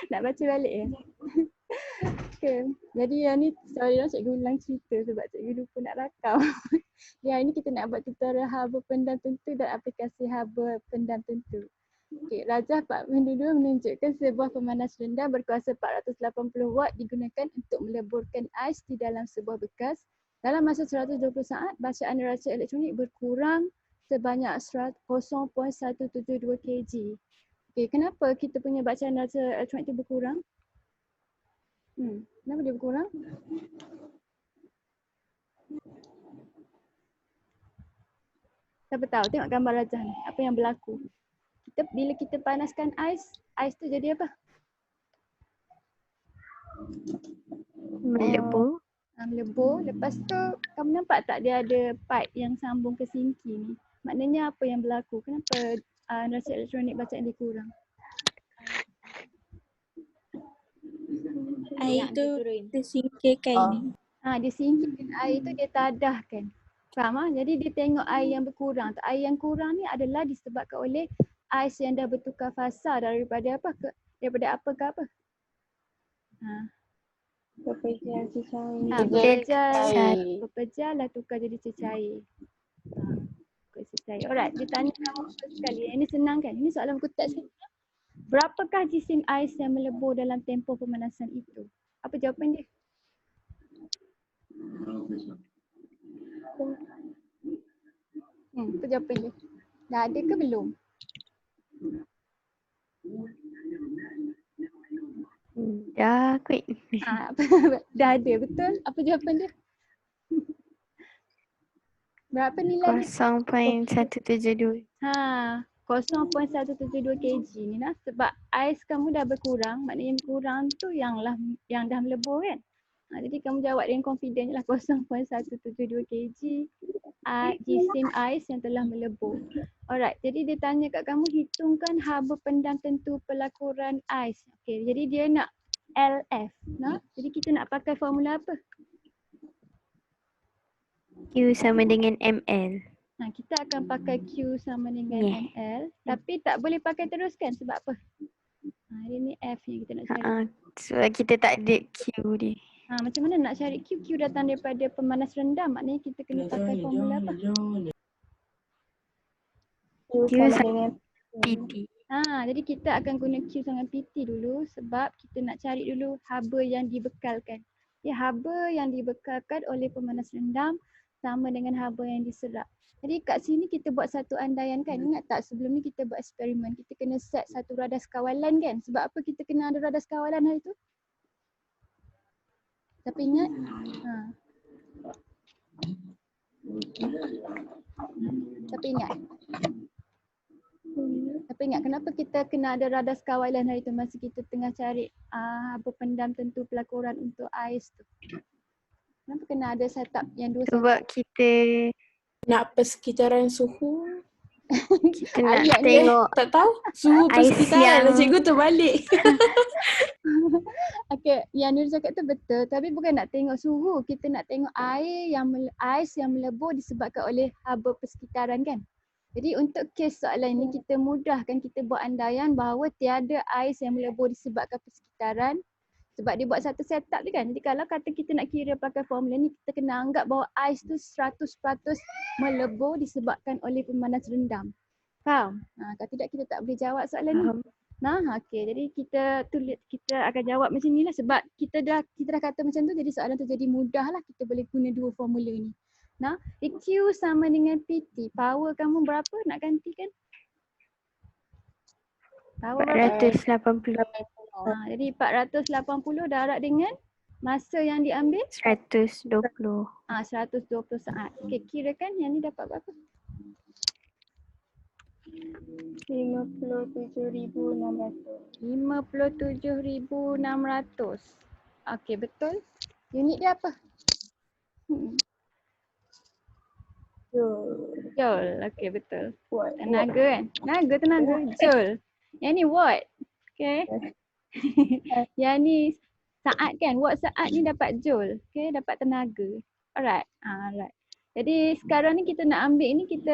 Nak baca balik ya? Okay. Jadi yang ni sorry lah cikgu ulang cerita sebab cikgu lupa nak rakam. Yang ini kita nak buat tutorial haba pendam tentu dan aplikasi haba pendam tentu. Okay. Rajah 42 menunjukkan sebuah pemanas rendah berkuasa 480 watt digunakan untuk meleburkan ais di dalam sebuah bekas. Dalam masa 120 saat, bacaan neraca elektronik berkurang sebanyak 0.172 kg. Okay, kenapa kita punya bacaan neraca elektronik itu berkurang? Kenapa dia berkurang? Siapa tahu? Tengok gambar rajah ni. Apa yang berlaku? Bila kita panaskan ais tu jadi apa? Melebur. Melebur. Lepas tu kamu nampak tak dia ada pipe yang sambung ke sinki ni? Maknanya apa yang berlaku? Kenapa neraca elektronik bacaan dia kurang? Air tu disingkirkan. Dia singkirkan air tu, dia tadahkan. Faham ah? Jadi dia tengok air yang berkurang. Air yang kurang ni adalah disebabkan oleh ais yang dah bertukar fasa daripada apa ke apa? Pepejal cecair. Pepejal lah tukar jadi cecair. Alright, dia tanya kamu first sekali. Ini senang kan? Ini soalan buku teks kan? Berapakah jisim ais yang melebur dalam tempoh pemanasan itu? Apa jawapan dia? Apa jawapan dia? Dah ada ke belum? Dah quick. Dah ada, betul? Apa jawapan dia? Berapa nilai dia? 0.172. 0.172 kg ni lah. Sebab ais kamu dah berkurang, maknanya yang kurang tu yang dah melebur kan? Jadi kamu jawab dengan confident je lah 0.172 kg jisim ais yang telah melebur. Alright, jadi dia tanya kat kamu hitungkan haba pendam tentu pelakuran ais. Okay, jadi dia nak LF. Jadi kita nak pakai formula apa? Q sama dengan ML. Kita akan pakai Q sama dengan ML. Tapi tak boleh pakai terus kan? Sebab apa? Dia ni F yang kita nak cari. Sebab kita tak ada Q dia. Macam mana nak cari Q? Q datang daripada pemanas rendah. Maknanya kita kena pakai formula apa? Q sama PT. Jadi kita akan guna Q sama PT dulu sebab kita nak cari dulu haba yang dibekalkan. Haba yang dibekalkan oleh pemanas rendah sama dengan haba yang diserap. Jadi kat sini kita buat satu andaian kan. Ingat tak sebelum ni kita buat eksperimen. Kita kena set satu radas kawalan kan. Sebab apa kita kena ada radas kawalan hari tu? Tapi ingat? Tapi ingat kenapa kita kena ada radas kawalan hari tu masa kita tengah cari haba pendam tentu pelakuran untuk ais tu? Kenapa kena ada setup yang dua sebab kita nak persekitaran suhu. Kita nak tengok tak tahu suhu persekitaran yang... cikgu terbalik. Okay, yang Nur cakap tu betul tapi bukan nak tengok suhu, kita nak tengok ais yang melebur disebabkan oleh haba persekitaran kan. Jadi untuk kes soalan ni kita mudahkan, kita buat andaian bahawa tiada ais yang melebur disebabkan persekitaran. Sebab dia buat satu setup tu kan. Jadi kalau kata kita nak kira pakai formula ni, kita kena anggap bahawa ais tu 100% melebur disebabkan oleh pemanas rendam. Faham? Kalau tidak kita tak boleh jawab soalan ni. Okay. Jadi kita akan jawab macam ni lah sebab kita dah kata macam tu jadi soalan tu jadi mudah lah. Kita boleh guna dua formula ni. Q sama dengan PT. Power kamu berapa nak gantikan? Power 480. Jadi 480 darab dengan masa yang diambil? 120. 120 saat. Okay, kirakan yang ni dapat berapa? 57,600. 57,600. Okay, betul. Unit dia apa? Joule. Okay, betul. Tenaga kan? Tenaga. Joule. Yang ni watt. Okay. Yang ni saat kan? Watt saat ni dapat joule. Okay, dapat tenaga. Alright. Jadi sekarang ni kita nak ambil ni kita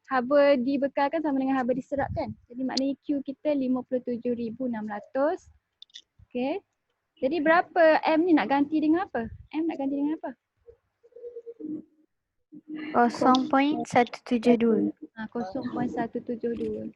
haba dibekalkan sama dengan haba diserap kan. Jadi maknanya Q kita 57,600. Okay. Jadi berapa M ni nak ganti dengan apa? M nak ganti dengan apa? 0.172. 0.172.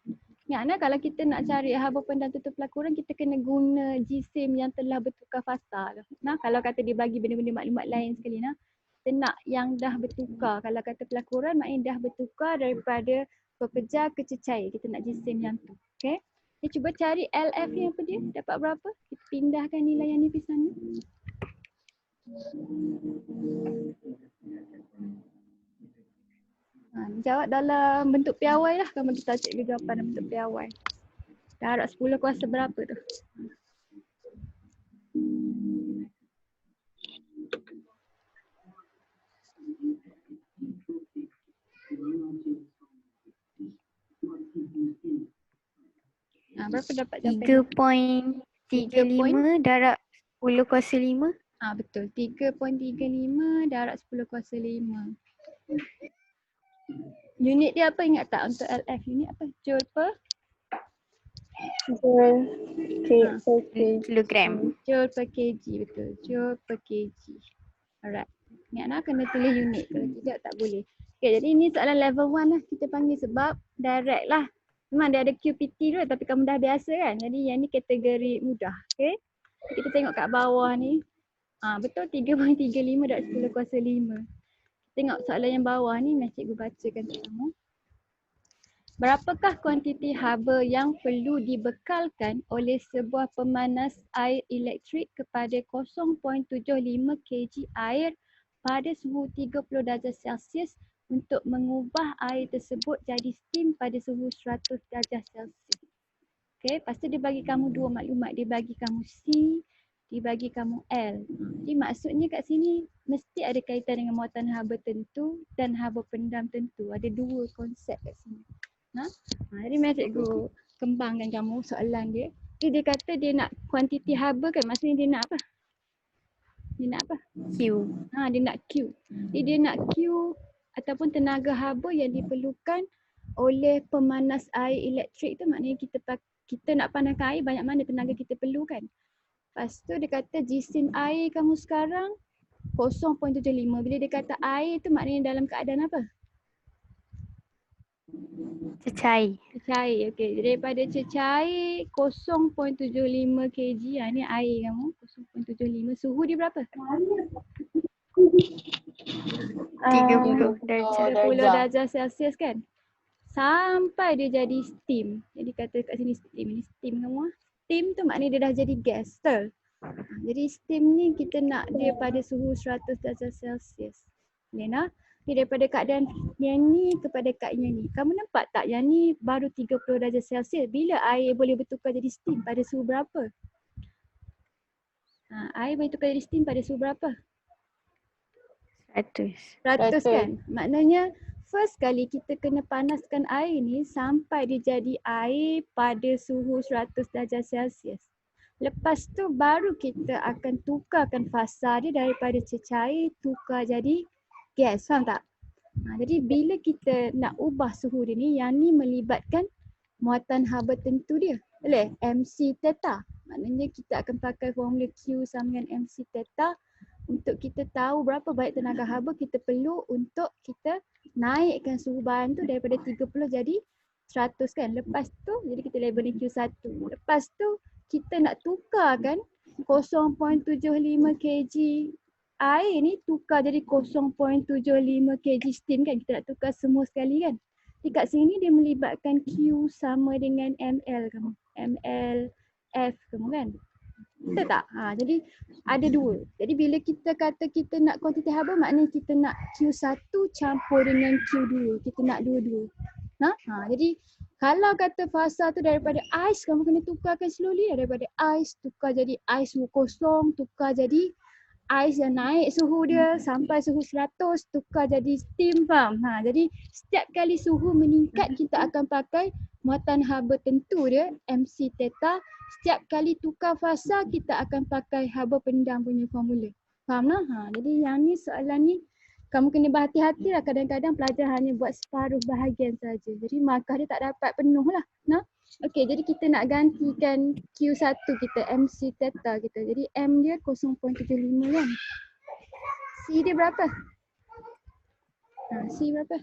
Ingatlah kalau kita nak cari haba pendam tutup pelakuran kita kena guna jisim yang telah bertukar fasa tu. Nah, kalau kata dia bagi benda-benda maklumat lain sekali nah. Kita nak yang dah bertukar. Kalau kata pelakuran maknanya dah bertukar daripada pekerja ke cecair. Kita nak jisim yang tu. Okay. Kita cuba cari LF ni apa dia? Dapat berapa? Kita pindahkan nilai yang ni ke sana. Jawab dalam bentuk piawai lah. Kamu kita cek jawapan dalam bentuk piawai. Darab 10 kuasa berapa tu? Berapa dapat jawapan? 3.35 darab 10 kuasa 5. Betul. 3.35 darab 10 kuasa 5. Unit dia apa ingat tak untuk LF? Unit apa? Joule per? Kilogram. Joule per kg. Betul. Joule per kg. Alright. Ingatlah kena tulis unit. Kalau tidak tak boleh. Okay, jadi ini soalan level 1 lah kita panggil sebab direct lah. Memang dia ada QPT tu tapi kamu dah biasa kan. Jadi yang ni kategori mudah. Okay. Kita tengok kat bawah ni. Betul 3.35 darab 10 kuasa 5. Tengok soalan yang bawah ni, cikgu bacakan untuk kamu. Berapakah kuantiti haba yang perlu dibekalkan oleh sebuah pemanas air elektrik kepada 0.75 kg air pada suhu 30 darjah Celsius untuk mengubah air tersebut jadi steam pada suhu 100 darjah Celsius. Okay, lepas tu dia bagi kamu dua maklumat. Dia bagi kamu C, dia bagi kamu L. Jadi maksudnya kat sini mesti ada kaitan dengan muatan haba tentu dan haba pendam tentu. Ada dua konsep kat sini. Jadi cikgu kembangkan kamu soalan dia. Jadi dia kata dia nak kuantiti haba kan, maksudnya dia nak apa? Dia nak apa? Q. Dia nak Q. Jadi dia nak Q ataupun tenaga haba yang diperlukan oleh pemanas air elektrik tu, maknanya kita nak panaskan air banyak mana tenaga kita perlukan. Lepas tu dia kata jisim air kamu sekarang 0.75. Bila dia kata air tu maknanya dalam keadaan apa? Cecair. Cecair. Okey. Daripada cecair 0.75 kg. Ni air kamu 0.75. Suhu dia berapa? 30 darjah Celsius kan? Sampai dia jadi steam. Jadi kata kat sini steam. Ini steam kamu. Steam tu maknanya dia dah jadi gas. Betul? Jadi steam ni kita nak dia pada suhu 100 darjah Celsius. Lena, ni daripada keadaan yang ni kepada keadaan yang ni. Kamu nampak tak yang ni baru 30 darjah Celsius. Bila air boleh bertukar jadi steam pada suhu berapa? Air boleh tukar jadi steam pada suhu berapa? 100 kan? Maknanya first kali kita kena panaskan air ni sampai dia jadi air pada suhu 100 darjah Celsius. Lepas tu baru kita akan tukarkan fasa dia daripada cecair tukar jadi gas. Faham tak? Jadi bila kita nak ubah suhu dia ni, yang ni melibatkan muatan haba tentu dia. Boleh? MC theta. Maknanya kita akan pakai formula Q sama dengan MC theta untuk kita tahu berapa banyak tenaga haba kita perlu untuk kita naikkan suhu bahan tu daripada 30 jadi 100 kan. Lepas tu jadi kita label ni Q1. Lepas tu kita nak tukarkan 0.75 kg air ni tukar jadi 0.75 kg steam kan. Kita nak tukar semua sekali kan. Jadi kat sini dia melibatkan Q sama dengan ML kamu. ML F kamu kan. Betul tak? Jadi ada dua. Jadi bila kita kata kita nak kuantiti haba maknanya kita nak Q1 campur dengan Q2. Kita nak dua-dua. Jadi kalau kata fasa tu daripada ais, kamu kena tukarkan slowly. Daripada ais tukar jadi ais suhu kosong, tukar jadi ais yang naik suhu dia sampai suhu 100, tukar jadi steam, faham? Jadi setiap kali suhu meningkat kita akan pakai muatan haba tentu dia, MC theta. Setiap kali tukar fasa kita akan pakai haba pendam punya formula. Faham lah? Jadi yang ni soalan ni kamu kena berhati-hati lah, kadang-kadang pelajar hanya buat separuh bahagian saja. Jadi markah dia tak dapat penuh lah. Nah, okey, jadi kita nak gantikan Q1 kita, MC theta kita. Jadi M dia 0.75 kan. C dia berapa? C berapa?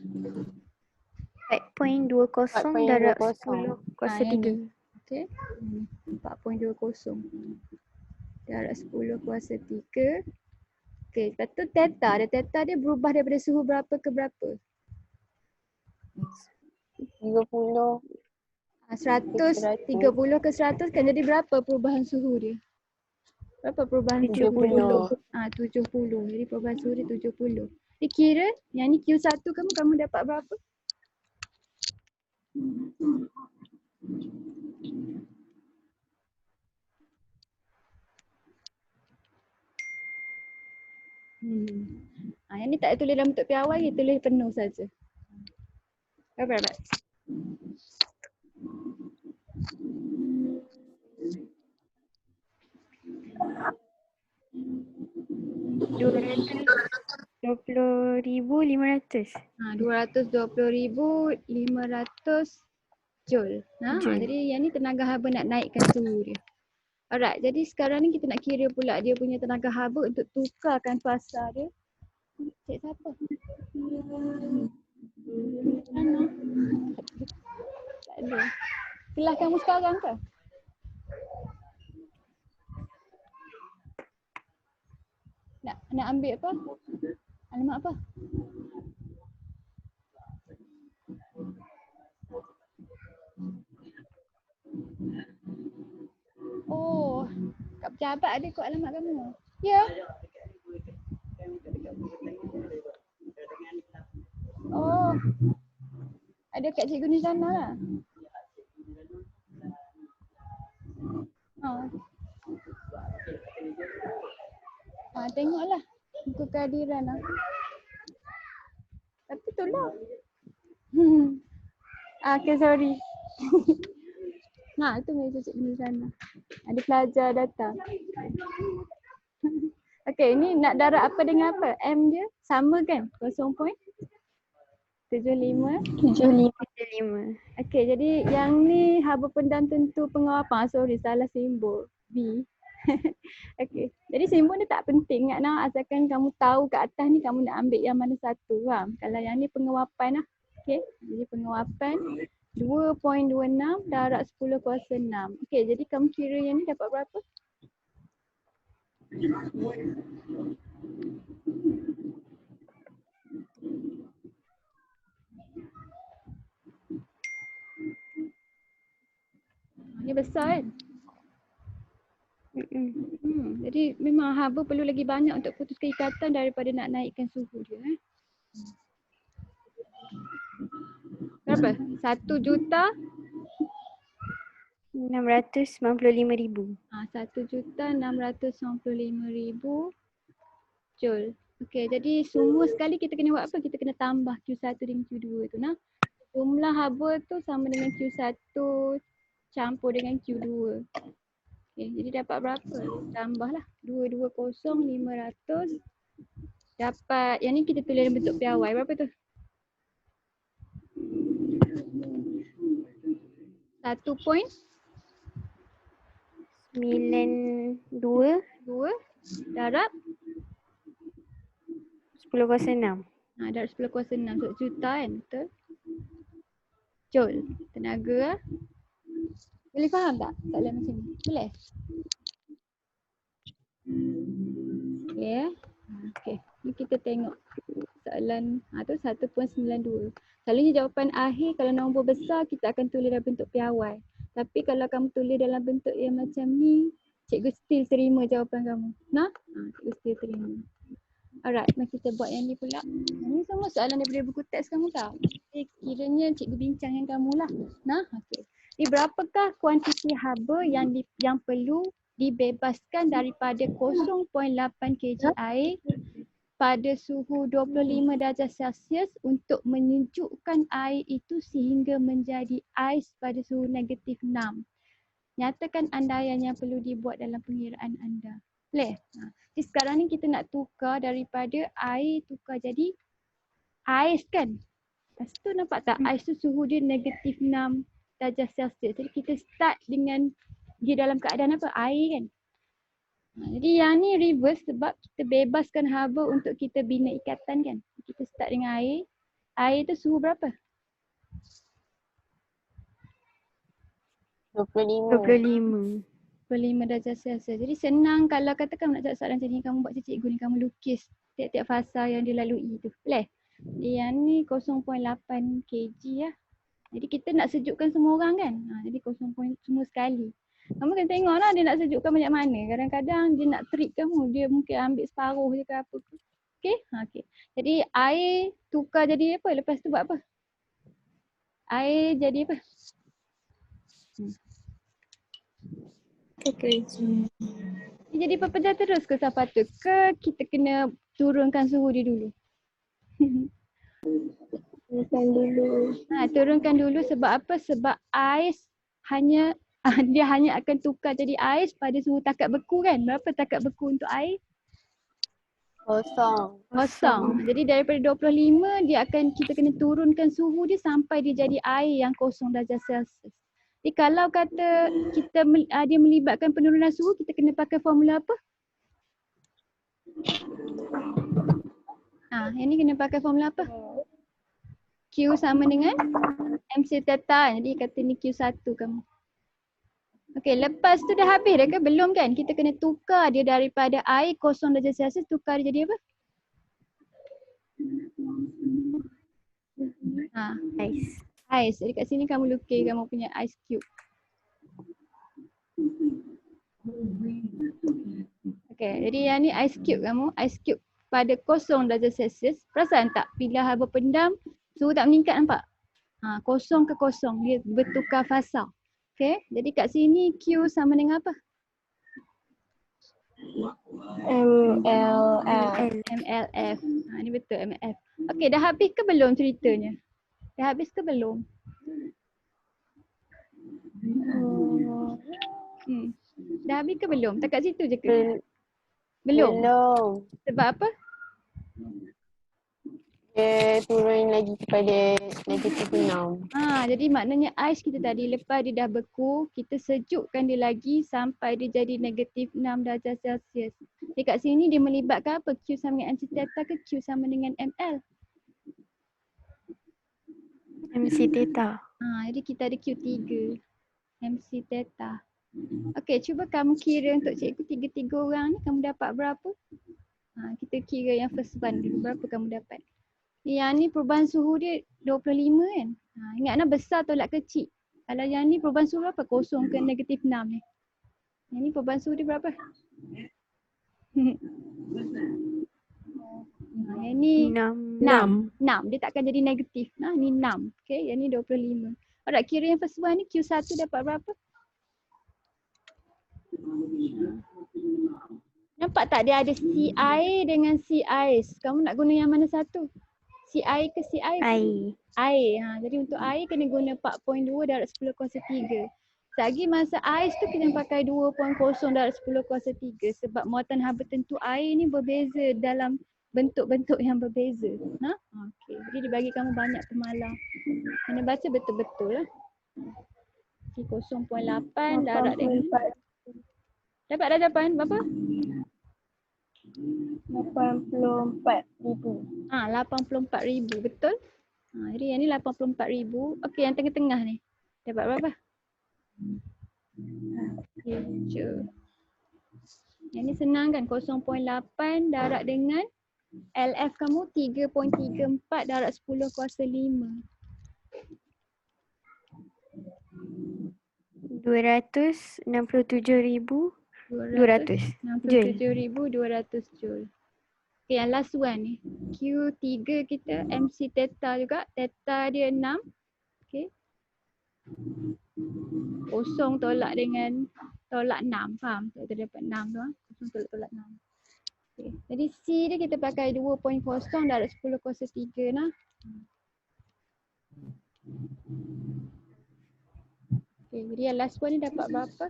4.20 darab 4.20. 10 kuasa yang 3. ni. Okey. 4.20 darab 10 kuasa 3. Okey, lepas tu theta dia. Theta dia berubah daripada suhu berapa ke berapa? 30. 130 ke 100 kan, jadi berapa perubahan suhu dia? Berapa perubahan suhu dia? 70. Jadi perubahan suhu dia 70. Jadi kira yang ni Q1 kamu dapat berapa? Yang ni tak tulis dalam bentuk piawai, dia tulis penuh saja. Berapa? 220,500. 220,500 joule. Joule. Jadi yang ni tenaga haba nak naikkan suhu dia. Alright, jadi sekarang ni kita nak kira pula dia punya tenaga haba untuk tukarkan fasa dia. Cik siapa? Ana. Tak ada. Kelas kamu sekarang ke? Nak ambil apa? Alamat apa? Oh, kat pejabat ada kot alamat kamu. Ya. Oh. Ada kat Cikgu Nizana lah. Tengoklah buku kehadiran lah. Tapi tu lah. Okay, sorry. Tu meja Cikgu Nizana. Ada pelajar datang. Okay, ni nak darab apa dengan apa? M dia sama kan? 0.75. 75. Okay, jadi yang ni haba pendam tentu pengawapan. Sorry, salah simbol. B. Okay, jadi simbol ni tak penting ingat nak, asalkan kamu tahu kat atas ni kamu nak ambil yang mana satu. Faham? Kalau yang ni pengawapan lah. Okay, jadi pengawapan 2.26 darab 10 kuasa 6. Okay, jadi kamu kira yang ni dapat berapa? Ni besar kan? Jadi memang haba perlu lagi banyak untuk putuskan ikatan daripada nak naikkan suhu dia. Berapa? 1,695,000. 1,695,000 joule. Okey, jadi semua sekali kita kena buat apa? Kita kena tambah Q1 dengan Q2 tu nah. Jumlah haba tu sama dengan Q1 campur dengan Q2. Okay, jadi dapat berapa? Tambahlah 220,500. Dapat, yang ni kita tulis dalam bentuk piawai. Berapa tu? 1.92 darab 10 kuasa 6. darab 10 kuasa 6. So, juta kan? Betul? Joule. Tenaga. Boleh faham tak soalan macam ni? Boleh? Okay. Okay. Ni kita tengok soalan tu 1.92. Selalunya jawapan akhir kalau nombor besar kita akan tulis dalam bentuk piawai. Tapi kalau kamu tulis dalam bentuk yang macam ni, cikgu still terima jawapan kamu. Nah? Cikgu still terima. Alright, mari kita buat yang ni pula. Ni semua soalan daripada buku teks kamu tau. Jadi kiranya cikgu bincang dengan kamu lah. Nah, okey. Jadi berapakah kuantiti haba yang perlu dibebaskan daripada 0.8 kg air pada suhu 25 darjah Celsius untuk menyejukkan air itu sehingga menjadi ais pada suhu -6. Nyatakan andaian yang perlu dibuat dalam pengiraan anda. Boleh? Jadi sekarang ni kita nak tukar daripada air tukar jadi ais kan? Lepas tu nampak tak ais tu suhu dia negatif 6 darjah Celsius. Jadi kita start dengan dia dalam keadaan apa? Air kan? Jadi yang ni reverse sebab kita bebaskan haba untuk kita bina ikatan kan? Kita start dengan air. Air tu suhu berapa? 25. 25. 25 darjah Celsius. Jadi senang kalau katakan nak jawab soalan macam ni, kamu buat macam cikgu ni, kamu lukis tiap-tiap fasa yang dilalui tu. Boleh? Yang ni 0.8 kg lah. Jadi kita nak sejukkan semua orang kan? Jadi 0. semua sekali. Kamu kena tengok lah dia nak sejukkan banyak mana. Kadang-kadang dia nak trick kamu. Dia mungkin ambil separuh je ke apa ke. Okay? Okay. Jadi air tukar jadi apa? Lepas tu buat apa? Air jadi apa? Dia jadi pepejah terus ke sepatut ke kita kena turunkan suhu dia dulu? Turunkan dulu sebab apa? Sebab ais hanya dia hanya akan tukar jadi ais pada suhu takat beku kan? Berapa takat beku untuk air? Kosong. Jadi daripada 25 kita kena turunkan suhu dia sampai dia jadi air yang 0 darjah Celsius. Jadi kalau kata dia melibatkan penurunan suhu, kita kena pakai formula apa? Yang ni kena pakai formula apa? Q sama dengan MC theta. Jadi kata ni Q1 kamu. Okey, lepas tu dah habis dah ke? Belum kan? Kita kena tukar dia daripada air 0 darjah Celsius, tukar dia jadi apa? Ais. Jadi kat sini kamu lukis kamu punya ice cube. Okey, jadi yang ni ice cube kamu. Ice cube pada 0 darjah Celsius. Perasan tak? Bila haba pendam, suhu tak meningkat nampak? 0 ke 0. Dia bertukar fasa. Okey, jadi kat sini Q sama dengan apa? MLF. Ni betul MLF. Okey, dah habis ke belum ceritanya? Dah habis ke belum? Dah habis ke belum? Tak kat situ je ke? Belum. Sebab apa? Dia turun lagi kepada negatif 6. Jadi maknanya ais kita tadi lepas dia dah beku, kita sejukkan dia lagi sampai dia jadi negatif 6 darjah Celsius. Dekat sini dia melibatkan apa? Q sama dengan MC theta ke Q sama dengan ML? MC theta. Jadi kita ada Q3. MC theta. Okey, cuba kamu kira untuk cikgu 3 orang ni kamu dapat berapa? Kita kira yang first one dulu. Berapa kamu dapat? Yang ni perubahan suhu dia 25 kan? Ingatlah besar tolak kecil. Kalau yang ni perubahan suhu berapa? 0 ke negatif 6 ni. Yang ni perubahan suhu dia berapa? Yang ni 6. Dia takkan jadi negatif. Ni 6. Okay, yang ni 25. Alright, kira yang first one ni Q1 dapat berapa? Nampak tak dia ada CI dengan CIs. Kamu nak guna yang mana satu? CI ke CI? Air. Jadi untuk air kena guna 4.2 darab 10 kuasa 3. Selagi masa ais tu kita pakai 2.0 darab 10 kuasa 3 sebab muatan haba tentu air ni berbeza dalam bentuk-bentuk yang berbeza. Okey. Jadi dia bagi kamu banyak pemalang. Kena baca betul-betul lah. 0.8 darab dengan dapat dah jawapan berapa? 84,000. 84,000 betul. Jadi yang ni 84,000. Okey, yang tengah-tengah ni. Dapat berapa? Yang ni senang kan? 0.8 darab dengan LF kamu 3.34 darab 10 kuasa 5. 267,200 Joule. Okay, yang last one ni. Q3 kita MC theta juga. Theta dia 6. Okay. 0 tolak 6. Faham? Kita dapat 6 tu. 0 tolak 6. Okay. Jadi C dia kita pakai 2.0 darab 10 kuasa 3 lah. Okay, jadi yang last one ni dapat berapa?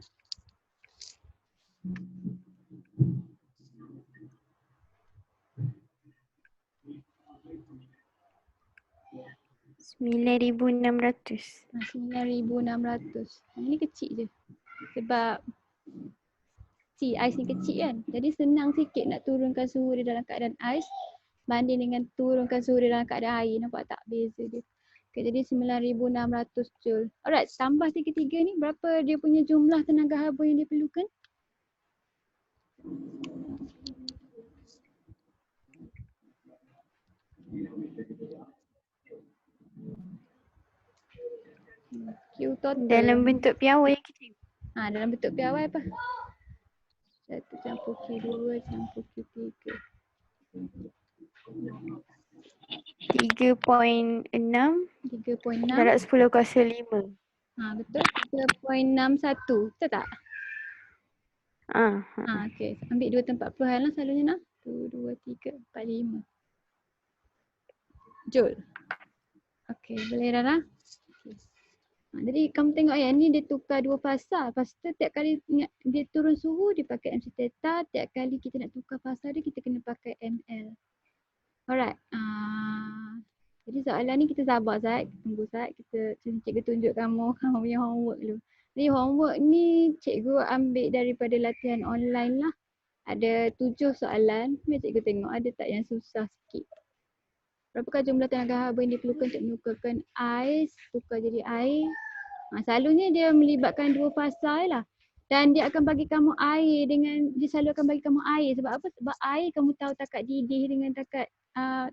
9,600. 9,600. Ini kecil je. Sebab ais ni kecil kan. Jadi senang sikit nak turunkan suhu dia dalam keadaan ais banding dengan turunkan suhu dia dalam keadaan air. Nampak tak beza dia? Okay, jadi 9,600 joule. Alright, tambah tiga-tiga ni berapa dia punya jumlah tenaga haba yang dia perlukan? Q total. Dalam bentuk piawai kita. Dalam bentuk piawai apa? 1 campur Q2 campur Q3. 3.6 3.6. darab 10 kuasa 5. Betul. 3.61. Betul tak? Okey. Ambil dua tempat peluhan lah selalunya nak. 1, 2, 3, 4, 5. Joule. Okey, boleh Rara? Okay. Jadi kamu tengok ya, ni dia tukar dua fasa. Lepas tu tiap kali dia turun suhu, dia pakai MC theta. Tiap kali kita nak tukar fasa dia, kita kena pakai ML. Alright. Jadi soalan ni kita sabar Zat. Tunggu Zat. Cikgu tunjuk kamu punya homework dulu. Jadi homework ni cikgu ambil daripada latihan online lah. Ada 7 soalan. Biar cikgu tengok ada tak yang susah sikit. Berapakah jumlah tenaga haba yang diperlukan untuk menukarkan ais, tukar jadi air? Selalunya dia melibatkan dua fasa lah. Dan dia akan bagi kamu air dia selalu akan bagi kamu air. Sebab apa? Sebab air kamu tahu takat didih dengan takat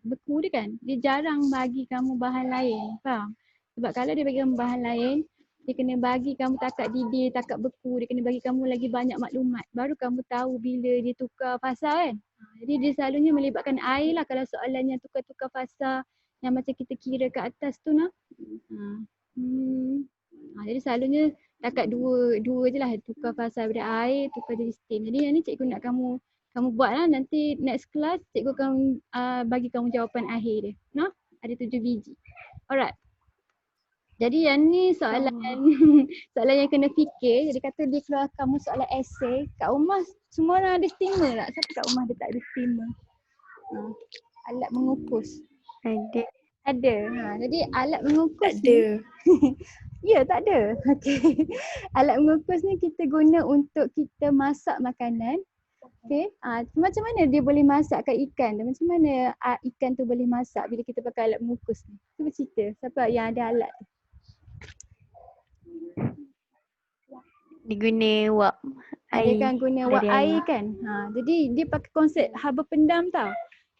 beku dia kan. Dia jarang bagi kamu bahan lain. Faham? Sebab kalau dia bagi kamu bahan lain, dia kena bagi kamu takat didih, takat beku. Dia kena bagi kamu lagi banyak maklumat. Baru kamu tahu bila dia tukar fasa kan. Jadi dia selalunya melibatkan air lah kalau soalan yang tukar-tukar fasa yang macam kita kira kat atas tu nak. Jadi selalunya takat dua je lah, tukar fasa daripada air, tukar jadi steam. Jadi yang ni cikgu nak kamu buat lah, nanti next class cikgu akan bagi kamu jawapan akhir dia. No? Ada 7 biji. Alright. Jadi yang ni soalan soalan yang kena fikir. Jadi kata dia keluar kamu soalan esay. Kat rumah semua orang ada steamer tak? Siapa kat rumah dia tak ada steamer? Alat mengukus. Ada. Jadi alat mengukus Tak ada. Ya, tak ada. Okey. Alat mengukus ni kita guna untuk kita masak makanan. Okey. Macam mana dia boleh masakkan ikan tu? Macam mana ikan tu boleh masak bila kita pakai alat mengukus ni? Cuba cerita. Siapa yang ada alat tu? Diguna wap Dia air. kan guna wap air kan. Jadi dia pakai konsep haba pendam tau.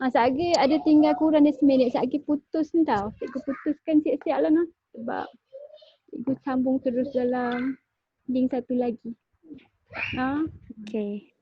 Satgi ada tinggal kurang dari seminit. Satgi putus ni tau. Cikgu putuskan siap-siap lah nah. Sebab cikgu sambung terus dalam link satu lagi. Okay.